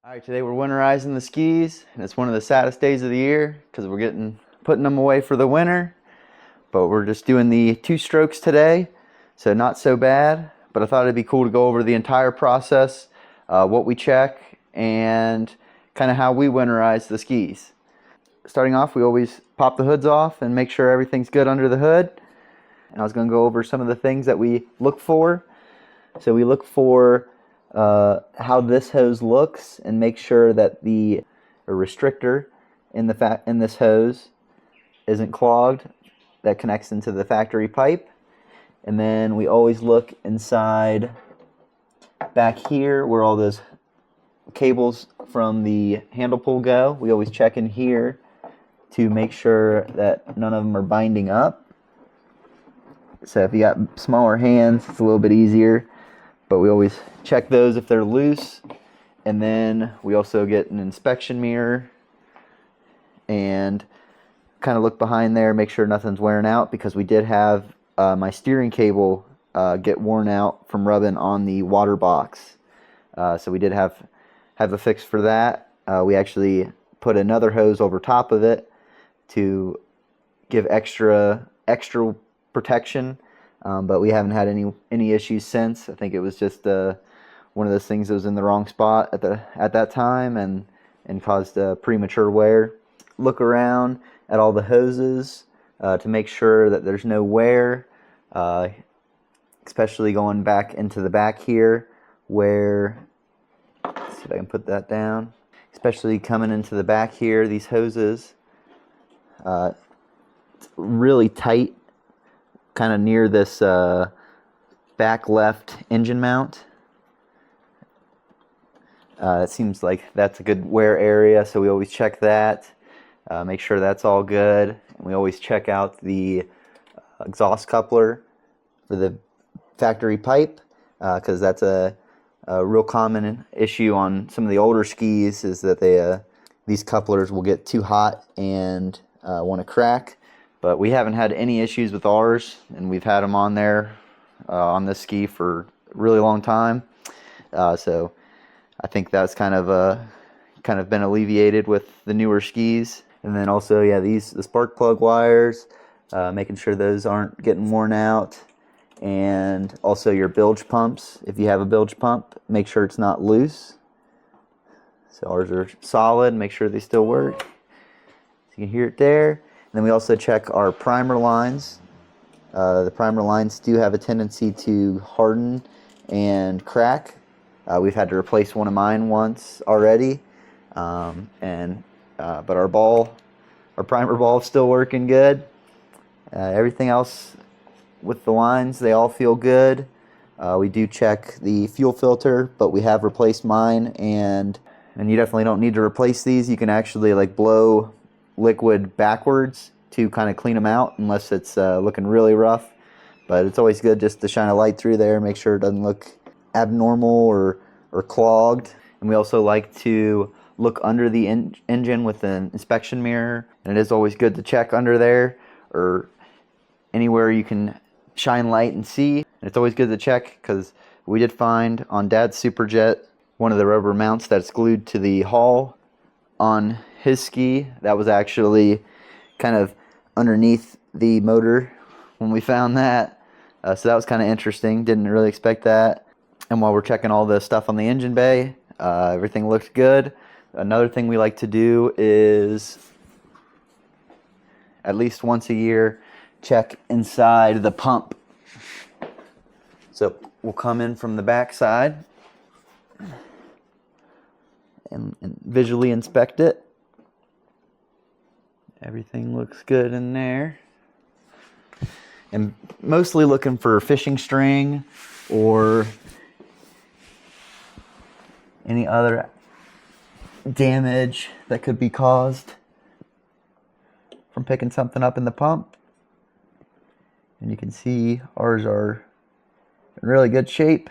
Alright, today we're winterizing the skis, and it's one of the saddest days of the year because we're putting them away for the winter. But we're just doing the 2 strokes today, so not so bad. But I thought it'd be cool to go over the entire process, what we check, and kind of how we winterize the skis. Starting off, we always pop the hoods off and make sure everything's good under the hood. And I was going to go over some of the things that we look for. So we look for how this hose looks and make sure that the restrictor in this hose isn't clogged. That connects into the factory pipe. And then we always look inside back here where all those cables from the handle pull go. We always check in here to make sure that none of them are binding up. So if you got smaller hands, it's a little bit easier. But we always check those if they're loose. And then we also get an inspection mirror and kind of look behind there, make sure nothing's wearing out, because we did have my steering cable get worn out from rubbing on the water box. So we did have a fix for that. We actually put another hose over top of it to give extra protection. But we haven't had any issues since. I think it was just one of those things that was in the wrong spot at that time and caused premature wear. Look around at all the hoses to make sure that there's no wear, especially going back into the back here where, let's see if I can put that down, especially coming into the back here, these hoses, it's really tight, kind of near this back left engine mount. It seems like that's a good wear area, so we always check that, make sure that's all good. And we always check out the exhaust coupler for the factory pipe, because that's a real common issue on some of the older skis, is that these couplers will get too hot and want to crack. But we haven't had any issues with ours, and we've had them on there on this ski for a really long time. So I think that's kind of been alleviated with the newer skis. And then also, yeah, the spark plug wires, making sure those aren't getting worn out. And also your bilge pumps. If you have a bilge pump, make sure it's not loose. So ours are solid, make sure they still work. So you can hear it there. And then we also check our primer lines. The primer lines do have a tendency to harden and crack. We've had to replace one of mine once already, but our primer ball is still working good. Everything else with the lines, they all feel good. We do check the fuel filter, but we have replaced mine, and you definitely don't need to replace these. You can actually blow liquid backwards to kind of clean them out, unless it's looking really rough. But it's always good just to shine a light through there, make sure it doesn't look abnormal or clogged. And we also like to look under the engine with an inspection mirror, and it is always good to check under there or anywhere you can shine light and see. And it's always good to check, because we did find on Dad's Superjet one of the rubber mounts that's glued to the hull on his ski that was actually kind of underneath the motor when we found that. So that was kind of interesting. Didn't really expect that. And while we're checking all the stuff on the engine bay, everything looks good. Another thing we like to do is, at least once a year, check inside the pump. So we'll come in from the back side and visually inspect it. Everything looks good in there. And mostly looking for fishing string or any other damage that could be caused from picking something up in the pump. And you can see ours are in really good shape.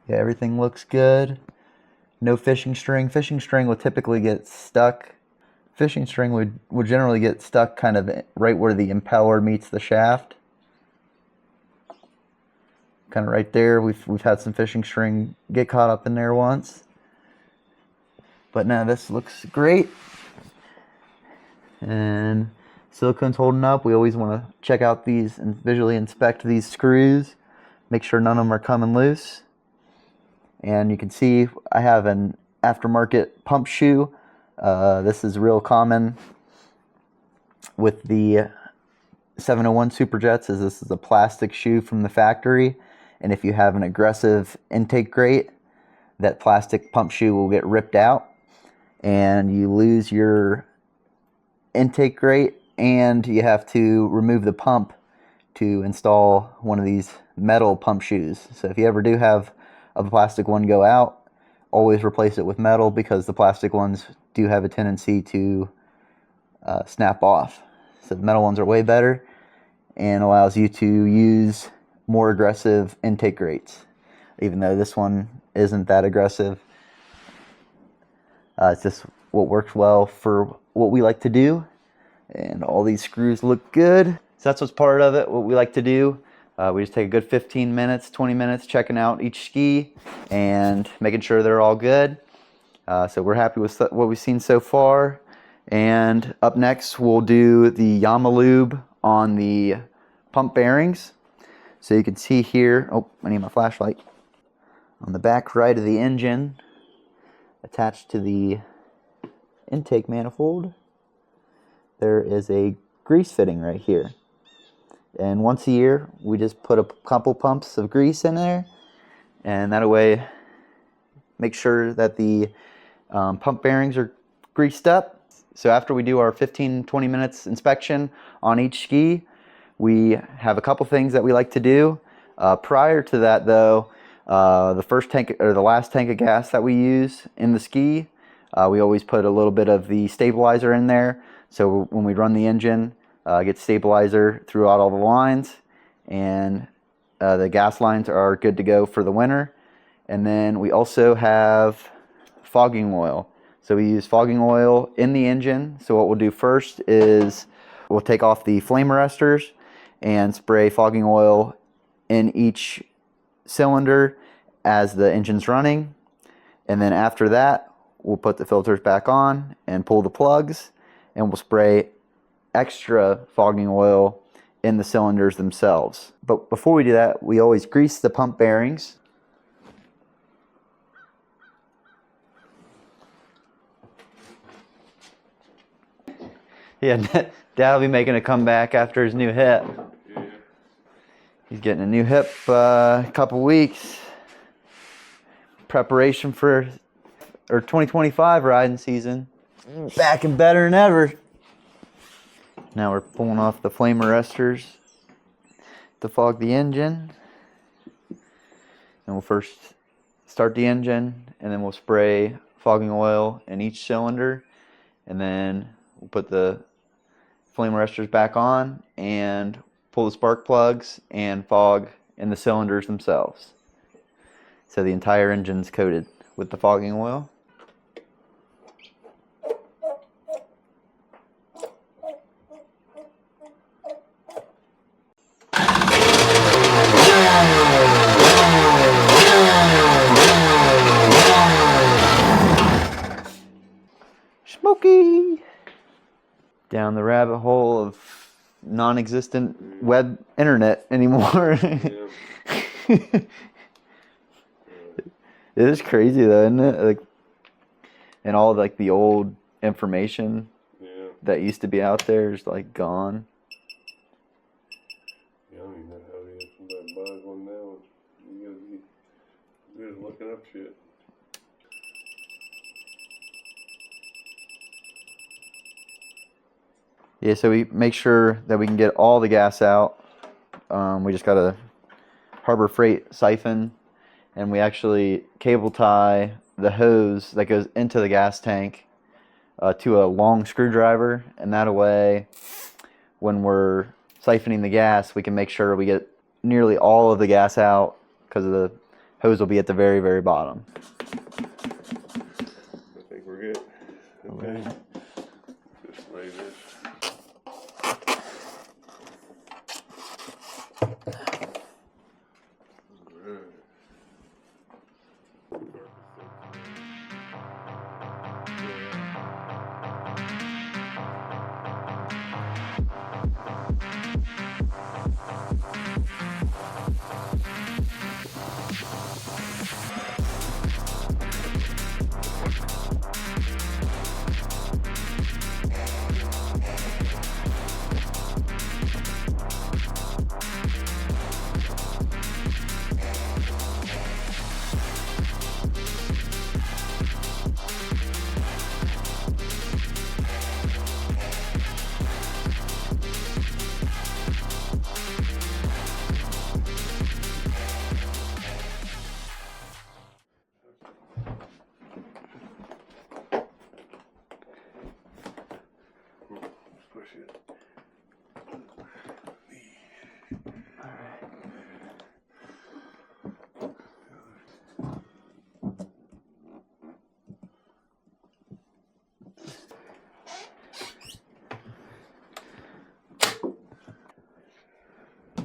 Yeah, everything looks good. No fishing string. Fishing string will typically get stuck. Fishing string would generally get stuck kind of right where the impeller meets the shaft. kind of right there. We've had some fishing string get caught up in there once. But now this looks great. And silicone's holding up. We always want to check out these and visually inspect these screws. Make sure none of them are coming loose. And you can see I have an aftermarket pump shoe. This is real common with the 701 Superjets, as this is a plastic shoe from the factory. And if you have an aggressive intake grate, that plastic pump shoe will get ripped out and you lose your intake grate, and you have to remove the pump to install one of these metal pump shoes. So if you ever do have a plastic one go out, always replace it with metal, because the plastic ones do have a tendency to snap off. So the metal ones are way better and allows you to use more aggressive intake grates, even though this one isn't that aggressive. It's just what works well for what we like to do. And all these screws look good. So that's what's part of it, what we like to do. We just take a good 15 minutes, 20 minutes checking out each ski and making sure they're all good. So we're happy with what we've seen so far. And up next, we'll do the Yamalube on the pump bearings. So you can see here, oh, I need my flashlight. On the back right of the engine, attached to the intake manifold, there is a grease fitting right here. And once a year, we just put a couple pumps of grease in there, and that way make sure that the pump bearings are greased up. So after we do our 15-20 minutes inspection on each ski, we have a couple things that we like to do. Prior to that though, the first tank or the last tank of gas that we use in the ski, we always put a little bit of the stabilizer in there. So when we run the engine, get stabilizer throughout all the lines, and the gas lines are good to go for the winter. And then we also have fogging oil. So we use fogging oil in the engine. So what we'll do first is we'll take off the flame arresters and spray fogging oil in each cylinder as the engine's running. And then after that, we'll put the filters back on and pull the plugs, and we'll spray extra fogging oil in the cylinders themselves. But before we do that, we always grease the pump bearings. Yeah, Dad'll be making a comeback after his new hip. Yeah. He's getting a new hip a couple weeks. Preparation for our 2025 riding season. Back and better than ever. Now we're pulling off the flame arresters to fog the engine. And we'll first start the engine, and then we'll spray fogging oil in each cylinder, and then we'll put the flame arresters back on and pull the spark plugs and fog in the cylinders themselves. So the entire engine's coated with the fogging oil. Smoky! Down the rabbit hole of non-existent web internet anymore. Yeah. It is crazy though, isn't it? Like, and all like the old information that used to be out there is like gone. Yeah, I don't even know how to get somebody buys one now. You're just looking up shit. Yeah, so we make sure that we can get all the gas out. We just got a Harbor Freight siphon, and we actually cable tie the hose that goes into the gas tank to a long screwdriver, and that way when we're siphoning the gas, we can make sure we get nearly all of the gas out, because the hose will be at the very, very bottom. I think we're good. Okay. Just lay this.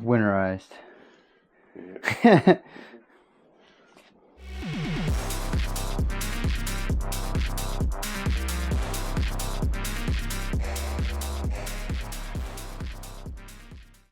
winterized. Yeah.